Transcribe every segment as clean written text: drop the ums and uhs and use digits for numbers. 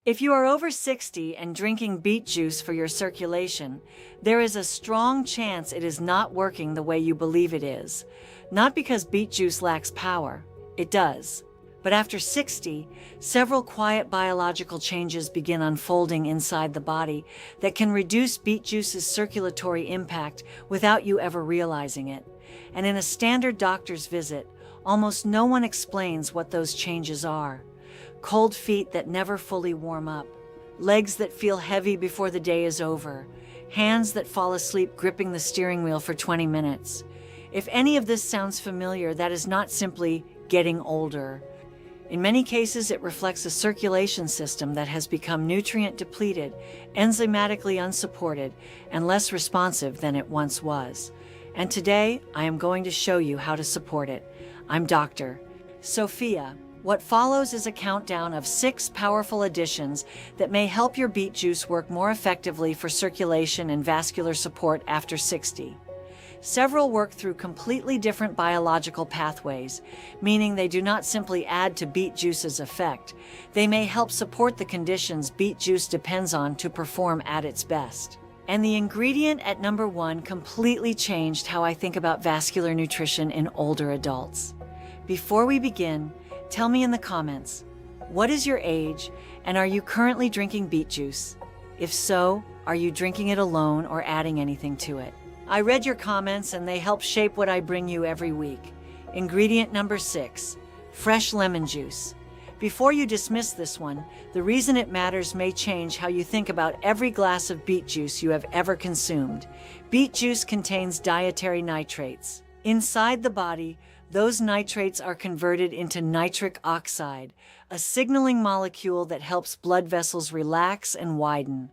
If you are over 60 and drinking beet juice for your circulation, there is a strong chance it is not working the way you believe it is. Not because beet juice lacks power, it does. But after 60, several quiet biological changes begin unfolding inside the body that can reduce beet juice's circulatory impact without you ever realizing it. And in a standard doctor's visit, almost no one explains what those changes are. Cold feet that never fully warm up, legs that feel heavy before the day is over, hands that fall asleep gripping the steering wheel for 20 minutes. If any of this sounds familiar, that is not simply getting older. In many cases, it reflects a circulation system that has become nutrient depleted, enzymatically unsupported, and less responsive than it once was. And today, I am going to show you how to support it. I'm Dr. Sofia. What follows is a countdown of 6 powerful additions that may help your beet juice work more effectively for circulation and vascular support after 60. Several work through completely different biological pathways, meaning they do not simply add to beet juice's effect. They may help support the conditions beet juice depends on to perform at its best. And the ingredient at number 1 completely changed how I think about vascular nutrition in older adults. Before we begin, tell me in the comments, what is your age and are you currently drinking beet juice? If so, are you drinking it alone or adding anything to it? I read your comments and they help shape what I bring you every week. Ingredient number 6, fresh lemon juice. Before you dismiss this one, the reason it matters may change how you think about every glass of beet juice you have ever consumed. Beet juice contains dietary nitrates. Inside the body, those nitrates are converted into nitric oxide, a signaling molecule that helps blood vessels relax and widen.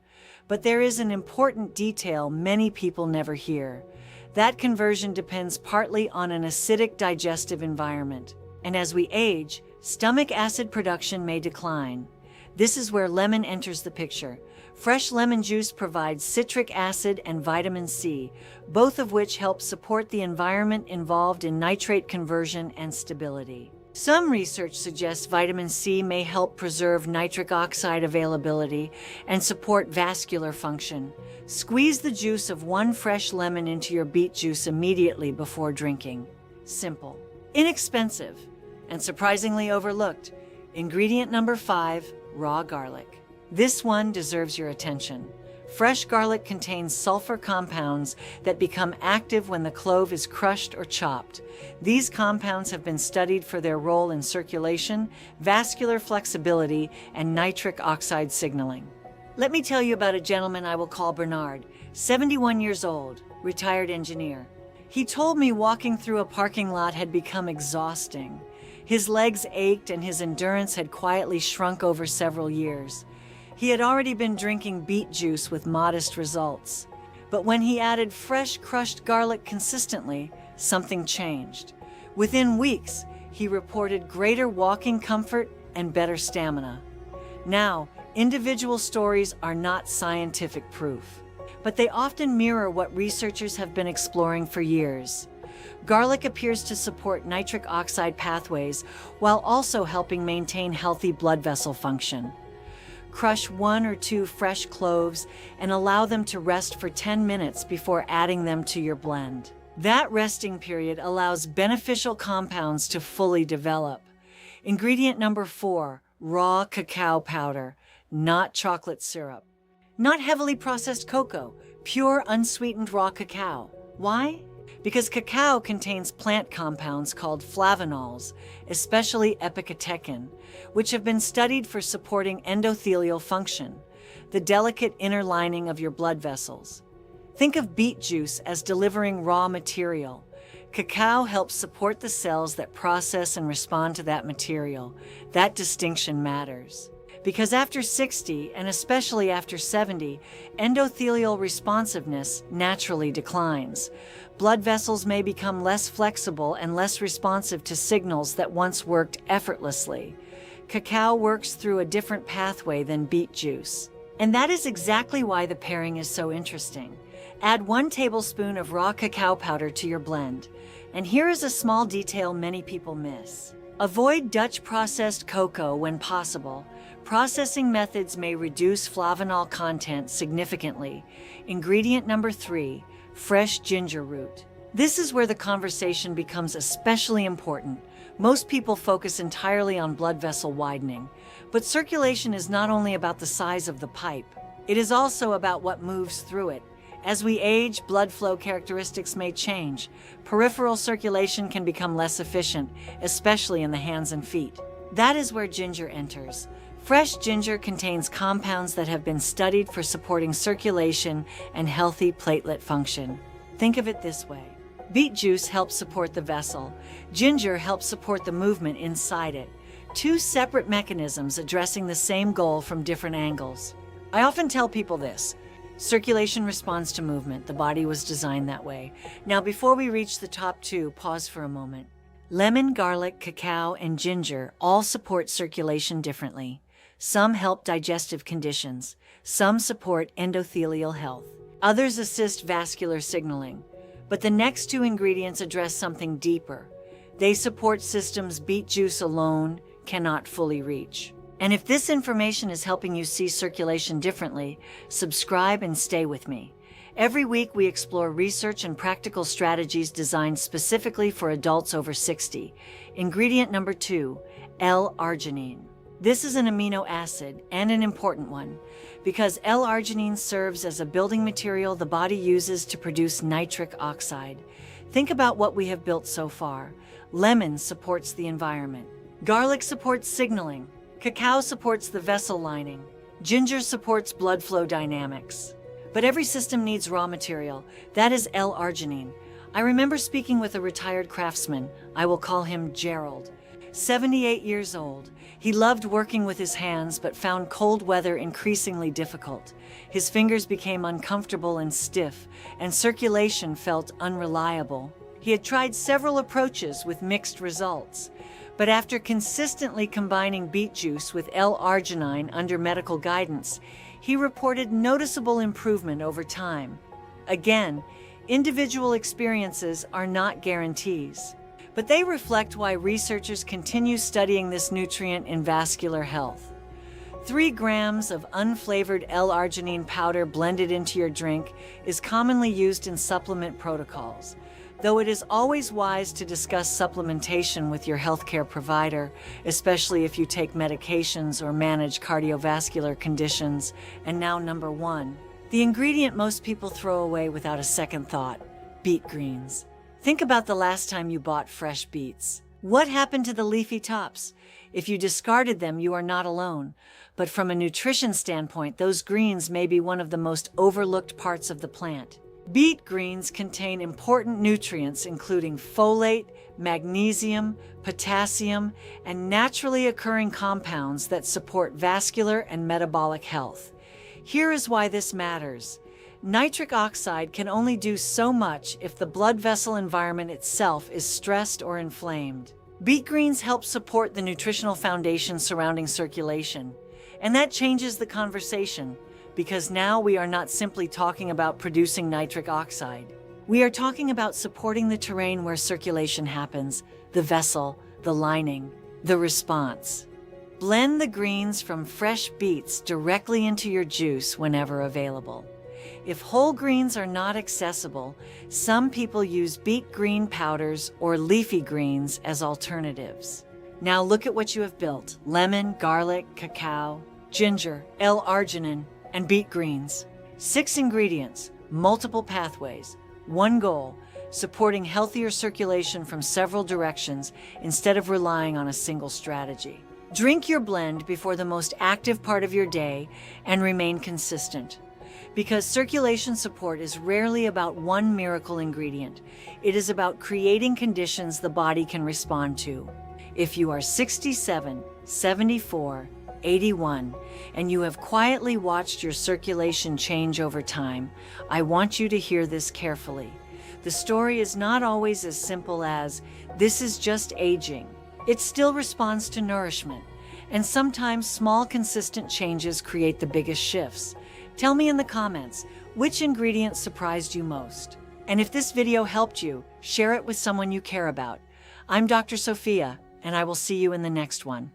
But there is an important detail many people never hear. That conversion depends partly on an acidic digestive environment. And as we age, stomach acid production may decline. This is where lemon enters the picture. Fresh lemon juice provides citric acid and vitamin C, both of which help support the environment involved in nitrate conversion and stability. Some research suggests vitamin C may help preserve nitric oxide availability and support vascular function. Squeeze the juice of 1 fresh lemon into your beet juice immediately before drinking. Simple, inexpensive, and surprisingly overlooked. Ingredient number 5, raw garlic. This one deserves your attention. Fresh garlic contains sulfur compounds that become active when the clove is crushed or chopped. These compounds have been studied for their role in circulation, vascular flexibility, and nitric oxide signaling. Let me tell you about a gentleman I will call Bernard, 71 years old, retired engineer. He told me walking through a parking lot had become exhausting. His legs ached and his endurance had quietly shrunk over several years. He had already been drinking beet juice with modest results. But when he added fresh crushed garlic consistently, something changed. Within weeks, he reported greater walking comfort and better stamina. Now, individual stories are not scientific proof, but they often mirror what researchers have been exploring for years. Garlic appears to support nitric oxide pathways while also helping maintain healthy blood vessel function. Crush 1 or 2 fresh cloves and allow them to rest for 10 minutes before adding them to your blend. That resting period allows beneficial compounds to fully develop. Ingredient number 4, raw cacao powder, not chocolate syrup. Not heavily processed cocoa, pure unsweetened raw cacao. Why? Because cacao contains plant compounds called flavonols, especially epicatechin, which have been studied for supporting endothelial function, the delicate inner lining of your blood vessels. Think of beet juice as delivering raw material. Cacao helps support the cells that process and respond to that material. That distinction matters. Because after 60, and especially after 70, endothelial responsiveness naturally declines. Blood vessels may become less flexible and less responsive to signals that once worked effortlessly. Cacao works through a different pathway than beet juice. And that is exactly why the pairing is so interesting. Add 1 tablespoon of raw cacao powder to your blend. And here is a small detail many people miss. Avoid Dutch processed cocoa when possible. Processing methods may reduce flavanol content significantly. Ingredient number 3, fresh ginger root. This is where the conversation becomes especially important. Most people focus entirely on blood vessel widening, but circulation is not only about the size of the pipe, it is also about what moves through it. As we age, blood flow characteristics may change. Peripheral circulation can become less efficient, especially in the hands and feet. That is where ginger enters. Fresh ginger contains compounds that have been studied for supporting circulation and healthy platelet function. Think of it this way. Beet juice helps support the vessel. Ginger helps support the movement inside it. Two separate mechanisms addressing the same goal from different angles. I often tell people this. Circulation responds to movement. The body was designed that way. Now, before we reach the top 2, pause for a moment. Lemon, garlic, cacao, and ginger all support circulation differently. Some help digestive conditions. Some support endothelial health. Others assist vascular signaling. But the next 2 ingredients address something deeper. They support systems beet juice alone cannot fully reach. And if this information is helping you see circulation differently, subscribe and stay with me. Every week we explore research and practical strategies designed specifically for adults over 60. Ingredient number 2, L-arginine. This is an amino acid, and an important one, because L-arginine serves as a building material the body uses to produce nitric oxide. Think about what we have built so far. Lemon supports the environment. Garlic supports signaling. Cacao supports the vessel lining. Ginger supports blood flow dynamics. But every system needs raw material. That is L-arginine. I remember speaking with a retired craftsman. I will call him Gerald. 78 years old. He loved working with his hands but found cold weather increasingly difficult. His fingers became uncomfortable and stiff, and circulation felt unreliable. He had tried several approaches with mixed results. But after consistently combining beet juice with L-arginine under medical guidance, he reported noticeable improvement over time. Again, individual experiences are not guarantees, but they reflect why researchers continue studying this nutrient in vascular health. 3 grams of unflavored L-arginine powder blended into your drink is commonly used in supplement protocols. Though it is always wise to discuss supplementation with your healthcare provider, especially if you take medications or manage cardiovascular conditions. And now number 1, the ingredient most people throw away without a second thought, beet greens. Think about the last time you bought fresh beets. What happened to the leafy tops? If you discarded them, you are not alone. But from a nutrition standpoint, those greens may be one of the most overlooked parts of the plant. Beet greens contain important nutrients including folate, magnesium, potassium, and naturally occurring compounds that support vascular and metabolic health. Here is why this matters. Nitric oxide can only do so much if the blood vessel environment itself is stressed or inflamed. Beet greens help support the nutritional foundation surrounding circulation. And that changes the conversation, because now we are not simply talking about producing nitric oxide. We are talking about supporting the terrain where circulation happens, the vessel, the lining, the response. Blend the greens from fresh beets directly into your juice whenever available. If whole greens are not accessible, some people use beet green powders or leafy greens as alternatives. Now look at what you have built: lemon, garlic, cacao, ginger, L-arginine, and beet greens. 6 ingredients, multiple pathways, one goal: supporting healthier circulation from several directions instead of relying on a single strategy. Drink your blend before the most active part of your day and remain consistent. Because circulation support is rarely about one miracle ingredient. It is about creating conditions the body can respond to. If you are 67, 74, 81, and you have quietly watched your circulation change over time, I want you to hear this carefully. The story is not always as simple as, this is just aging. It still responds to nourishment, and sometimes small, consistent changes create the biggest shifts. Tell me in the comments, which ingredient surprised you most? And if this video helped you, share it with someone you care about. I'm Dr. Sofia, and I will see you in the next one.